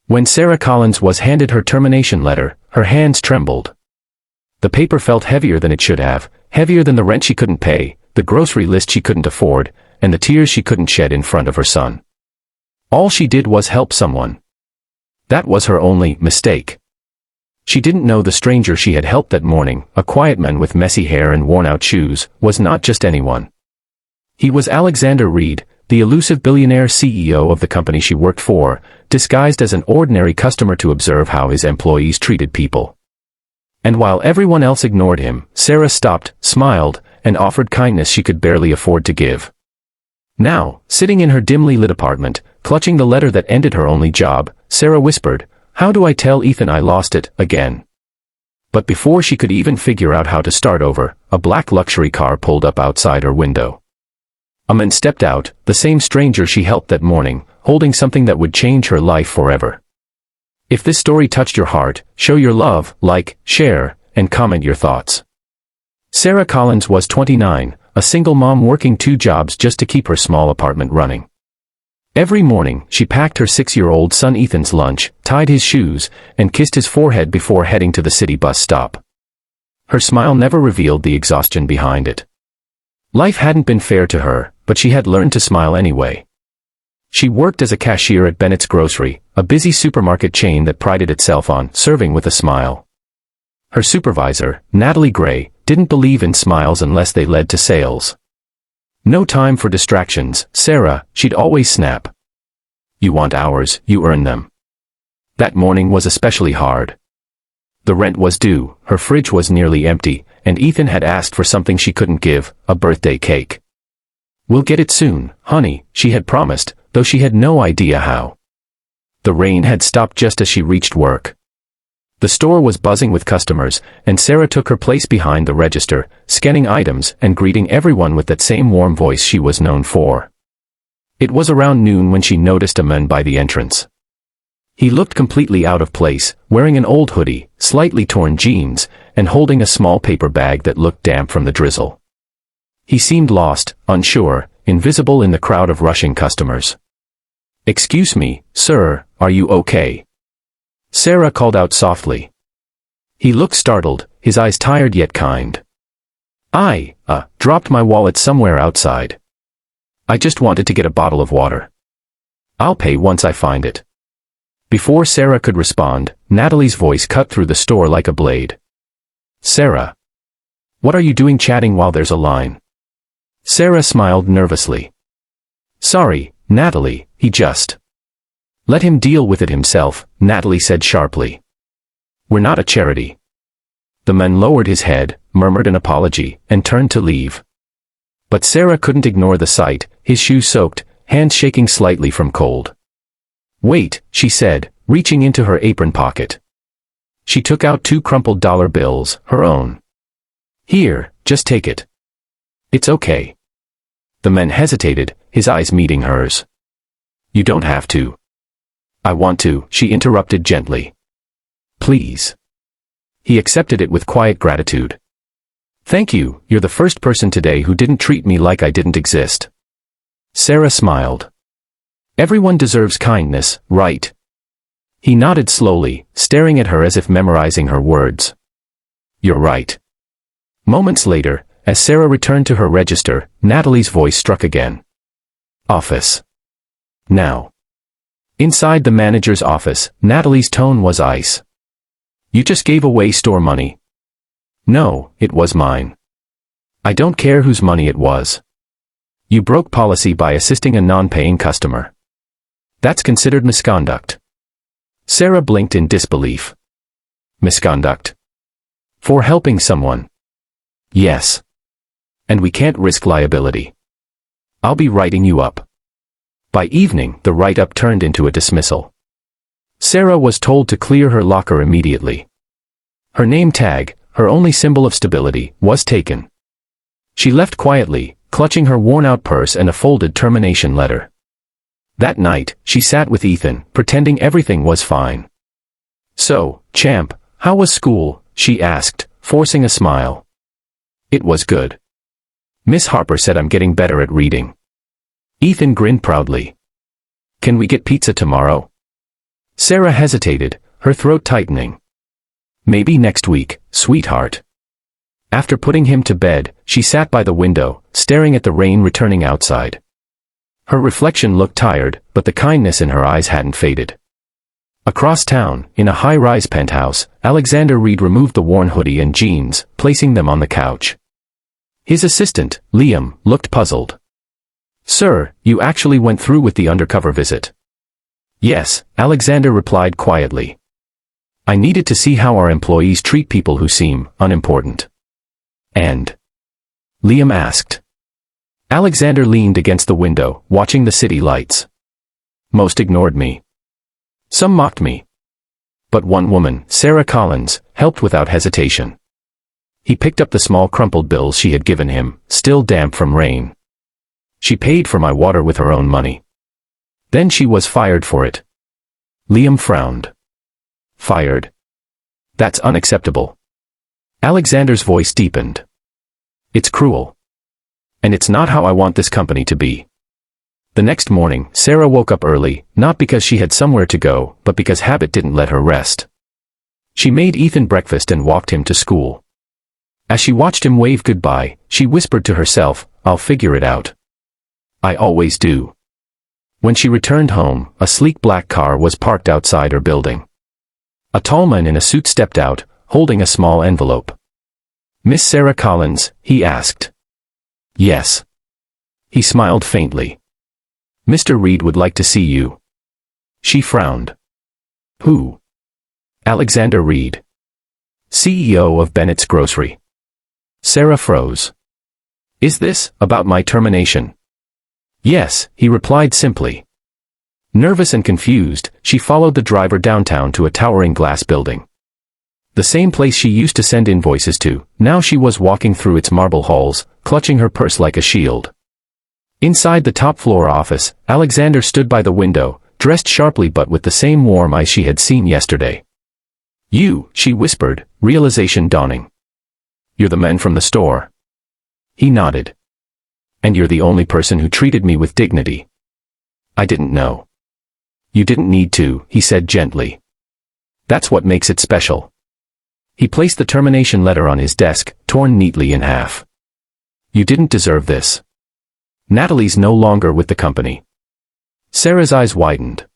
When Sarah Collins was handed her termination letter, her hands trembled. The paper felt heavier than it should have, heavier than the rent she couldn't pay, the grocery list she couldn't afford, and the tears she couldn't shed in front of her son. All she did was help someone. That was her only mistake. She didn't know the stranger she had helped that morning, a quiet man with messy hair and worn-out shoes, was not just anyone. He was Alexander Reed, the elusive billionaire CEO of the company she worked for, disguised as an ordinary customer to observe how his employees treated people. And while everyone else ignored him, Sarah stopped, smiled, and offered kindness she could barely afford to give. Now, sitting in her dimly lit apartment, clutching the letter that ended her only job, Sarah whispered, "How do I tell Ethan I lost it again?" But before she could even figure out how to start over, a black luxury car pulled up outside her window. A man stepped out, the same stranger she helped that morning, holding something that would change her life forever. If this story touched your heart, show your love, like, share, and comment your thoughts. Sarah Collins was 29, a single mom working 2 jobs just to keep her small apartment running. Every morning, she packed her 6-year-old son Ethan's lunch, tied his shoes, and kissed his forehead before heading to the city bus stop. Her smile never revealed the exhaustion behind it. Life hadn't been fair to her, but she had learned to smile anyway. She worked as a cashier at Bennett's Grocery, a busy supermarket chain that prided itself on serving with a smile. Her supervisor, Natalie Gray, didn't believe in smiles unless they led to sales. No time for distractions, Sarah, she'd always snap. You want hours, you earn them. That morning was especially hard. The rent was due, her fridge was nearly empty, and Ethan had asked for something she couldn't give, a birthday cake. "We'll get it soon, honey," she had promised, though she had no idea how. The rain had stopped just as she reached work. The store was buzzing with customers, and Sarah took her place behind the register, scanning items and greeting everyone with that same warm voice she was known for. It was around noon when she noticed a man by the entrance. He looked completely out of place, wearing an old hoodie, slightly torn jeans, and holding a small paper bag that looked damp from the drizzle. He seemed lost, unsure, invisible in the crowd of rushing customers. "Excuse me, sir, are you okay?" Sarah called out softly. He looked startled, his eyes tired yet kind. "I dropped my wallet somewhere outside. I just wanted to get a bottle of water. I'll pay once I find it." Before Sarah could respond, Natalie's voice cut through the store like a blade. "Sarah, what are you doing chatting while there's a line?" Sarah smiled nervously. "Sorry, Natalie, he just..." "Let him deal with it himself," Natalie said sharply. "We're not a charity." The man lowered his head, murmured an apology, and turned to leave. But Sarah couldn't ignore the sight, his shoes soaked, hands shaking slightly from cold. "Wait," she said, reaching into her apron pocket. She took out 2 crumpled dollar bills, her own. "Here, just take it. It's okay." The man hesitated, his eyes meeting hers. "You don't have to." "I want to," she interrupted gently. "Please." He accepted it with quiet gratitude. "Thank you, you're the first person today who didn't treat me like I didn't exist." Sarah smiled. "Everyone deserves kindness, right?" He nodded slowly, staring at her as if memorizing her words. "You're right." Moments later, as Sarah returned to her register, Natalie's voice struck again. "Office. Now." Inside the manager's office, Natalie's tone was ice. "You just gave away store money." "No, it was mine." "I don't care whose money it was. You broke policy by assisting a non-paying customer. That's considered misconduct." Sarah blinked in disbelief. "Misconduct? For helping someone?" "Yes. And we can't risk liability. I'll be writing you up." By evening, the write-up turned into a dismissal. Sarah was told to clear her locker immediately. Her name tag, her only symbol of stability, was taken. She left quietly, clutching her worn-out purse and a folded termination letter. That night, she sat with Ethan, pretending everything was fine. "So, champ, how was school?" she asked, forcing a smile. "It was good. Miss Harper said I'm getting better at reading." Ethan grinned proudly. "Can we get pizza tomorrow?" Sarah hesitated, her throat tightening. Maybe next week, sweetheart. After putting him to bed, she sat by the window, staring at the rain returning outside. Her reflection looked tired, but the kindness in her eyes hadn't faded. Across town, in a high-rise penthouse, Alexander Reed removed the worn hoodie and jeans, placing them on the couch. His assistant, Liam, looked puzzled. "Sir, you actually went through with the undercover visit." "Yes," Alexander replied quietly. "I needed to see how our employees treat people who seem unimportant." "And?" Liam asked. Alexander leaned against the window, watching the city lights. "Most ignored me. Some mocked me. But one woman, Sarah Collins, helped without hesitation." He picked up the small crumpled bills she had given him, still damp from rain. "She paid for my water with her own money. Then she was fired for it." Liam frowned. "Fired? That's unacceptable." Alexander's voice deepened. "It's cruel. And it's not how I want this company to be." The next morning, Sarah woke up early, not because she had somewhere to go, but because habit didn't let her rest. She made Ethan breakfast and walked him to school. As she watched him wave goodbye, she whispered to herself, "I'll figure it out. I always do." When she returned home, a sleek black car was parked outside her building. A tall man in a suit stepped out, holding a small envelope. "Miss Sarah Collins?" he asked. "Yes." He smiled faintly. "Mr. Reed would like to see you." She frowned. "Who?" "Alexander Reed, CEO of Bennett's Grocery." Sarah froze. "Is this about my termination?" "Yes," he replied simply. Nervous and confused, she followed the driver downtown to a towering glass building. The same place she used to send invoices to, now she was walking through its marble halls, clutching her purse like a shield. Inside the top-floor office, Alexander stood by the window, dressed sharply but with the same warm eyes she had seen yesterday. "You," she whispered, realization dawning. "You're the man from the store." He nodded. "And you're the only person who treated me with dignity." "I didn't know." "You didn't need to," he said gently. "That's what makes it special." He placed the termination letter on his desk, torn neatly in half. "You didn't deserve this. Natalie's no longer with the company." Sarah's eyes widened.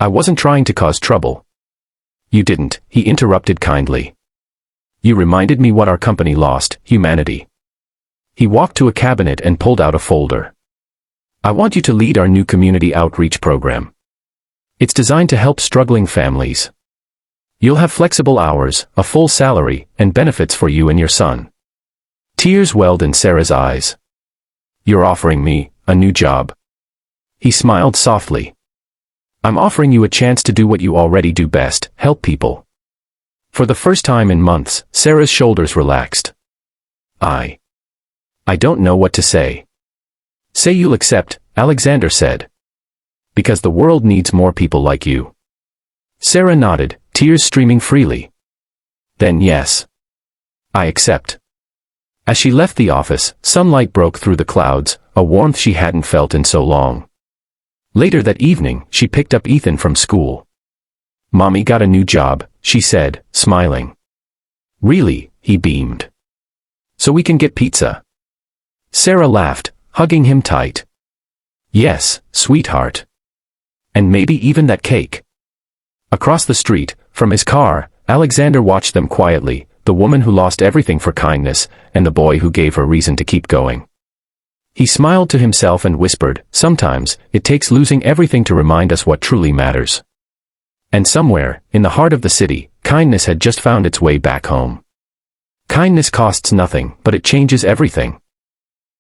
"I wasn't trying to cause trouble." "You didn't," he interrupted kindly. "You reminded me what our company lost, humanity." He walked to a cabinet and pulled out a folder. "I want you to lead our new community outreach program. It's designed to help struggling families. You'll have flexible hours, a full salary, and benefits for you and your son." Tears welled in Sarah's eyes. "You're offering me a new job." He smiled softly. "I'm offering you a chance to do what you already do best, help people." For the first time in months, Sarah's shoulders relaxed. I don't know what to say." "Say you'll accept," Alexander said. "Because the world needs more people like you." Sarah nodded, tears streaming freely. "Then yes. I accept." As she left the office, sunlight broke through the clouds, a warmth she hadn't felt in so long. Later that evening, she picked up Ethan from school. "Mommy got a new job," she said, smiling. "Really?" he beamed. "So we can get pizza?" Sarah laughed, hugging him tight. "Yes, sweetheart. And maybe even that cake." Across the street, from his car, Alexander watched them quietly, the woman who lost everything for kindness, and the boy who gave her reason to keep going. He smiled to himself and whispered, "Sometimes, it takes losing everything to remind us what truly matters." And somewhere, in the heart of the city, kindness had just found its way back home. Kindness costs nothing, but it changes everything.